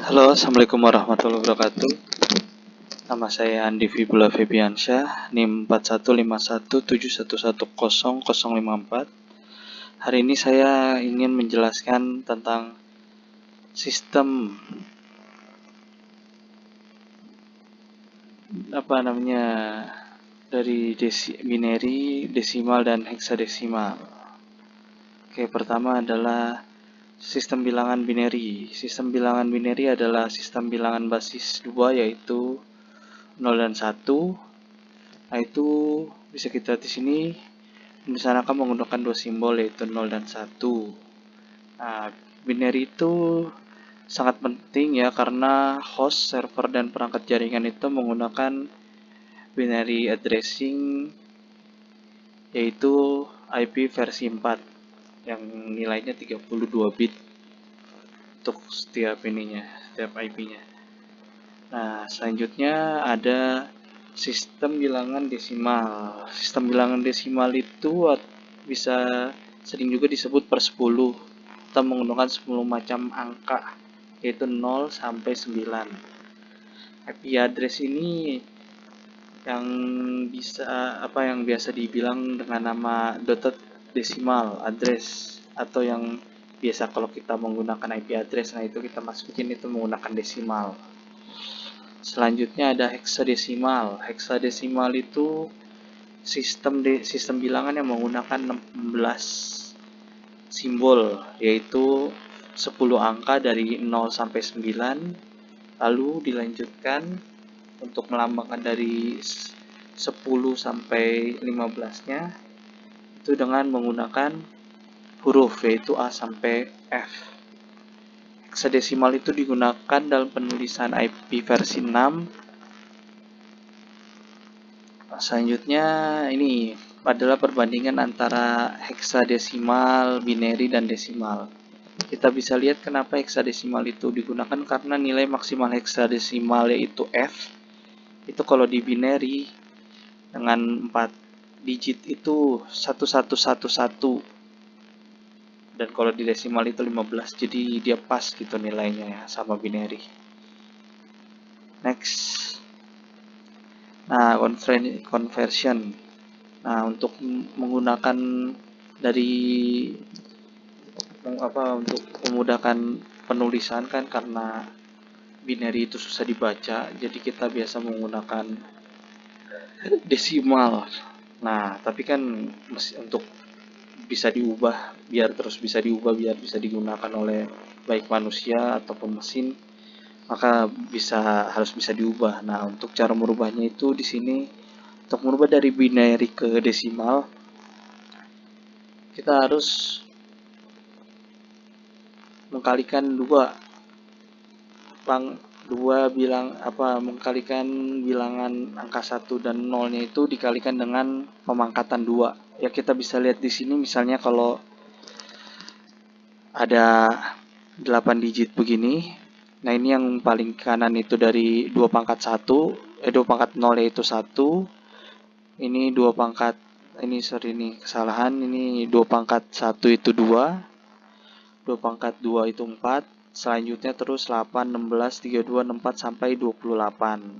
Halo, Assalamualaikum warahmatullahi wabarakatuh. Nama saya Andi Fibula Febiansyah, NIM 415171100054. Hari ini saya ingin menjelaskan tentang sistem dari binary, desimal, dan heksadesimal. Oke, pertama adalah sistem bilangan binary. Sistem bilangan binary adalah sistem bilangan basis 2, yaitu 0 dan 1. Nah, itu bisa kita lihat di sini. Di sana akan menggunakan dua simbol, yaitu 0 dan 1. Nah, binary itu sangat penting ya, karena host, server, dan perangkat jaringan itu menggunakan binary addressing, yaitu IP versi 4 yang nilainya 32 bit untuk setiap IP-nya. Nah, selanjutnya ada sistem bilangan desimal. Sistem bilangan desimal itu bisa sering juga disebut per 10. Kita menggunakan 10 macam angka, yaitu 0 sampai 9. IP address ini yang biasa dibilang dengan nama dotted decimal address, atau yang biasa kalau kita menggunakan IP address, nah itu kita masukin itu menggunakan desimal. Selanjutnya ada heksadesimal. Heksadesimal itu sistem bilangan yang menggunakan 16 simbol, yaitu 10 angka dari 0 sampai 9, lalu dilanjutkan untuk melambangkan dari 10 sampai 15-nya itu dengan menggunakan huruf, yaitu A sampai F. Heksadesimal itu digunakan dalam penulisan IP versi 6. Selanjutnya ini adalah perbandingan antara heksadesimal, binary, dan desimal. Kita bisa lihat kenapa heksadesimal itu digunakan, karena nilai maksimal heksadesimal yaitu F itu kalau di binary dengan 4 digit itu 1111, dan kalau di desimal itu 15. Jadi dia pas gitu nilainya ya sama binary. Next. Nah, conversion. Nah, untuk menggunakan untuk memudahkan penulisan kan, karena binary itu susah dibaca, jadi kita biasa menggunakan desimal. Nah, tapi kan untuk bisa diubah biar bisa digunakan oleh baik manusia ataupun mesin, maka harus bisa diubah. Nah, untuk cara merubahnya itu di sini, untuk merubah dari binary ke desimal, kita harus mengkalikan mengkalikan bilangan angka 1 dan 0-nya itu dikalikan dengan pemangkatan 2. Ya, kita bisa lihat di sini misalnya kalau ada 8 digit begini. Nah, ini yang paling kanan itu dari 2 pangkat 1, 2 pangkat 0 yaitu 1. Ini 2 pangkat, ini 2 pangkat 1 itu 2. 2 pangkat 2 itu 4. Selanjutnya terus 8, 16, 32, 64 sampai 28.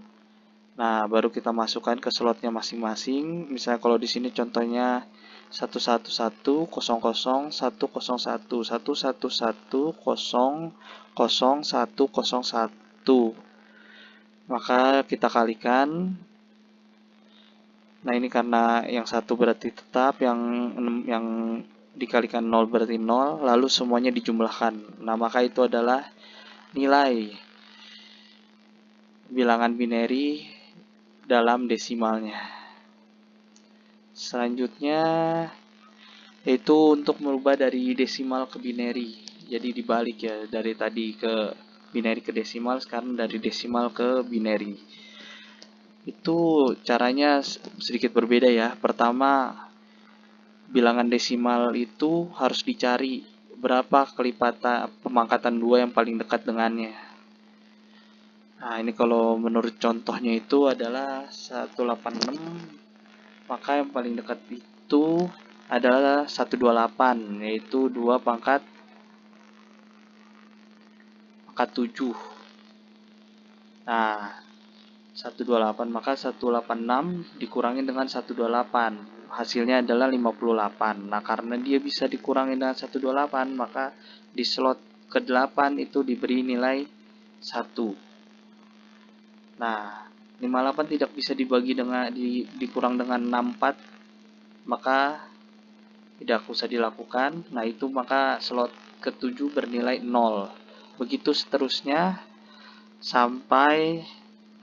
Nah, baru kita masukkan ke slotnya masing-masing. Misalnya kalau di sini contohnya 111 00 101 111 101 101. Maka kita kalikan. Nah, ini karena yang 1 berarti tetap, yang dikalikan 0 berarti 0, lalu semuanya dijumlahkan. Nah, maka itu adalah nilai bilangan binary dalam desimalnya. Selanjutnya yaitu untuk merubah dari desimal ke binary. Jadi dibalik ya, dari tadi ke binary ke desimal, sekarang dari desimal ke binary. Itu caranya sedikit berbeda ya. Pertama, bilangan desimal itu harus dicari berapa kelipatan pemangkatan 2 yang paling dekat dengannya. Nah, ini kalau menurut contohnya itu adalah 186, maka yang paling dekat itu adalah 128, yaitu 2 pangkat 7. Nah, 128, maka 186 dikurangi dengan 128. Hasilnya adalah 58. Nah, karena dia bisa dikurangi dengan 128, maka di slot ke-8 itu diberi nilai 1. Nah, 58 tidak bisa dibagi dengan dikurang dengan 64, maka tidak usah dilakukan. Nah, itu maka slot ke-7 bernilai 0. Begitu seterusnya sampai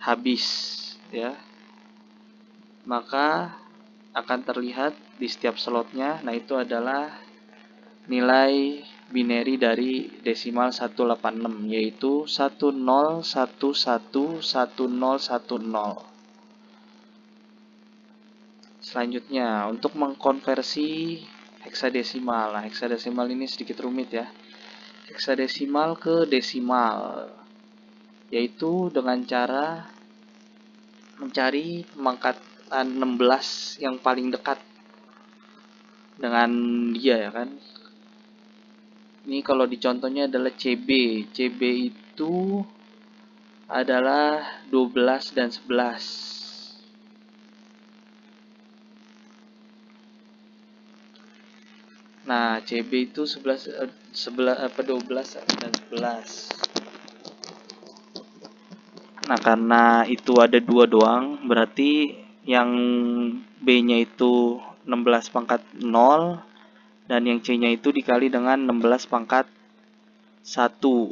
habis ya. Maka akan terlihat di setiap slotnya. Nah, itu adalah nilai binary dari desimal 186, yaitu 10111010. Selanjutnya, untuk mengkonversi heksadesimal. Nah, heksadesimal ini sedikit rumit ya. Heksadesimal ke desimal, yaitu dengan cara mencari pemangkatan 16 yang paling dekat dengan dia ya kan. Ini kalau di contohnya adalah CB. CB itu adalah 12 dan 11. Nah, CB itu 12 dan 11. Nah, karena itu ada 2 doang, berarti yang B-nya itu 16 pangkat 0 dan yang C-nya itu dikali dengan 16 pangkat 1.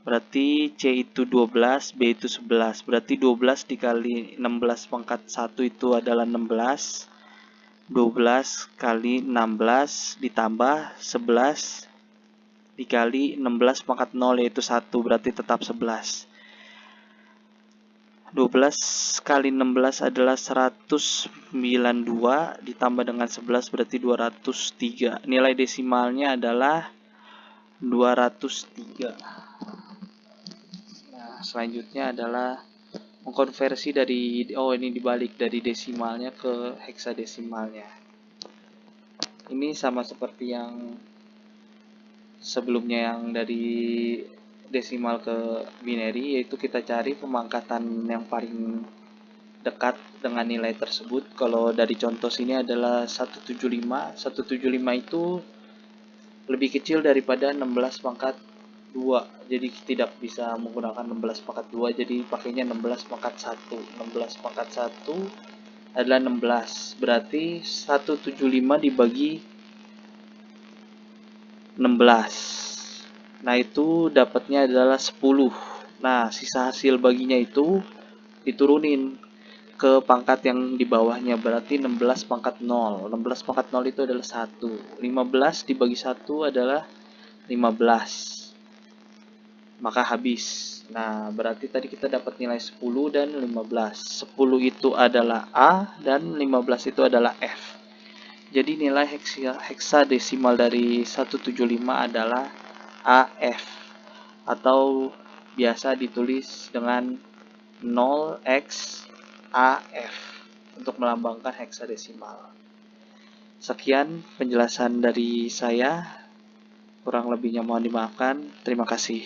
Berarti C itu 12, B itu 11. Berarti 12 dikali 16 pangkat 1 itu adalah 16. 12 kali 16 ditambah 11 dikali 16 pangkat 0 yaitu 1, berarti tetap 11. 12 kali 16 adalah 192 ditambah dengan 11 berarti 203. Nilai desimalnya adalah 203. Nah, selanjutnya adalah mengkonversi dari ini dibalik dari desimalnya ke heksadesimalnya. Ini sama seperti yang sebelumnya yang dari desimal ke binary, yaitu kita cari pemangkatan yang paling dekat dengan nilai tersebut. Kalau dari contoh sini adalah 175. 175 itu lebih kecil daripada 16 pangkat 2. Jadi tidak bisa menggunakan 16 pangkat 2, jadi pakainya 16 pangkat 1. 16 pangkat 1 adalah 16. Berarti 175 dibagi 16. Nah, itu dapatnya adalah 10. Nah, sisa hasil baginya itu diturunin ke pangkat yang di bawahnya, berarti 16 pangkat 0. 16 pangkat 0 itu adalah 1. 15 dibagi 1 adalah 15. Maka habis. Nah, berarti tadi kita dapat nilai 10 dan 15. 10 itu adalah A dan 15 itu adalah F. Jadi nilai heksadesimal dari 175 adalah AF, atau biasa ditulis dengan 0xAF untuk melambangkan heksadesimal. Sekian penjelasan dari saya, kurang lebihnya mohon dimaafkan. Terima kasih.